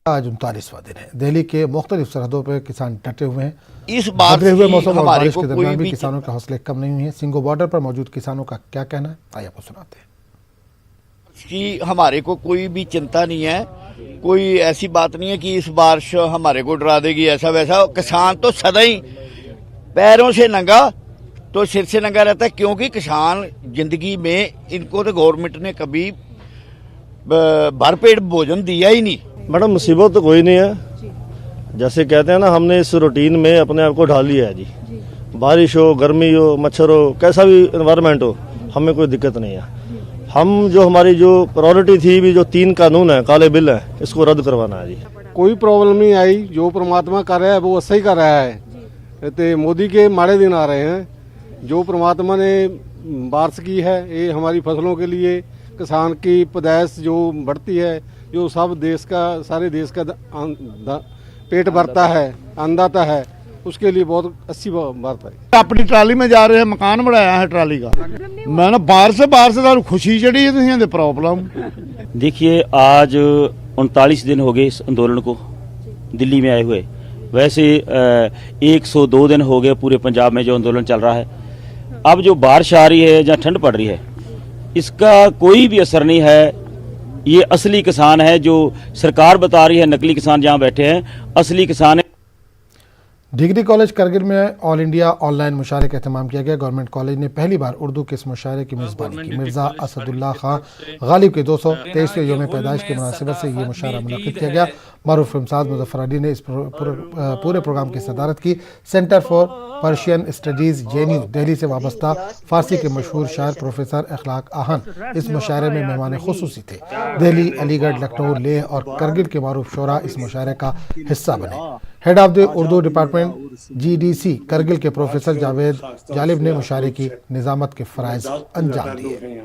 आज 39वां दिन है। दिल्ली के मुख्तलिफ सरहदों पर किसान डटे हुए हैं। इस बार बदले हुए मौसम और बारिश के कोई दरमियान भी भी किसानों के हौसले कम नहीं हुए हैं। सिंगो बॉर्डर पर मौजूद किसानों का क्या कहना है, आइए आपको सुनाते हैं। कि हमारे को कोई भी चिंता नहीं है, कोई ऐसी बात नहीं है कि इस बारिश हमारे को डरा देगी ऐसा वैसा। किसान तो सदा ही पैरों से नंगा तो सिर से नंगा रहता है, क्योंकि किसान जिंदगी में इनको तो गवर्नमेंट ने कभी भरपेट भोजन दिया ही नहीं। मैडम मुसीबत तो कोई नहीं है, जैसे कहते हैं ना, हमने इस रूटीन में अपने आप को ढाल लिया है जी। बारिश हो, गर्मी हो, मच्छर हो, कैसा भी एनवायरनमेंट हो, हमें कोई दिक्कत नहीं है। हम जो हमारी जो प्रायोरिटी थी भी, जो 3 कानून है, काले बिल है, इसको रद्द करवाना है जी। कोई प्रॉब्लम नहीं आई, जो परमात्मा कर रहा है वो सही कर रहा है। तो मोदी के माड़े दिन आ रहे हैं, जो परमात्मा ने बारिश की है ये हमारी फसलों के लिए, किसान की पैदाइश जो बढ़ती है, जो सब देश का, सारे देश का पेट भरता है, अन्नदाता है, उसके लिए बहुत अच्छी बात है। अपनी ट्राली में जा रहे हैं, मकान बनाया है ट्राली का। मैं ना बाहर से खुशी चढ़ी है, प्रॉब्लम। देखिए, आज 39 दिन हो गए इस आंदोलन को दिल्ली में आए हुए। वैसे 102 दिन हो गए पूरे पंजाब में जो आंदोलन चल रहा है। अब जो बारिश आ रही है या ठंड पड़ रही है, इसका कोई भी असर नहीं है। ये असली किसान है, जो सरकार बता रही है नकली किसान जहां बैठे हैं, असली किसान है। डिग्री कॉलेज करगिल में ऑल इंडिया ऑनलाइन मुशायरे का एहतमाम किया गया। गवर्नमेंट कॉलेज ने पहली बार उर्दू के इस मुशायरे की मेज़बानी की। मिर्ज़ा असदुल्ला खां गालिब के 223वें योम पैदाइश की मुनासिबत से ये मुशायरा मुनक़्क़िद किया गया। मारूफ फिल्मसाज मुज़फ़्फ़र अली ने इस पूरे प्रोग्राम की सदारत की। Centre for Persian studies JNU Delhi से वाबस्ता फारसी के मशहूर शायर प्रोफेसर अखलाक आहन इस मुशायरे में मेहमान खुसूसी थे। दिल्ली, अलीगढ़, लखनऊ, लेह और करगिल के मारूफ शोरा इस मुशायरे का हिस्सा बने। Head of the Urdu department GDC Kargil के प्रोफेसर जावेद जालिब ने मुशायरे की निज़ामत के फ़राइज़ अंजाम दिए।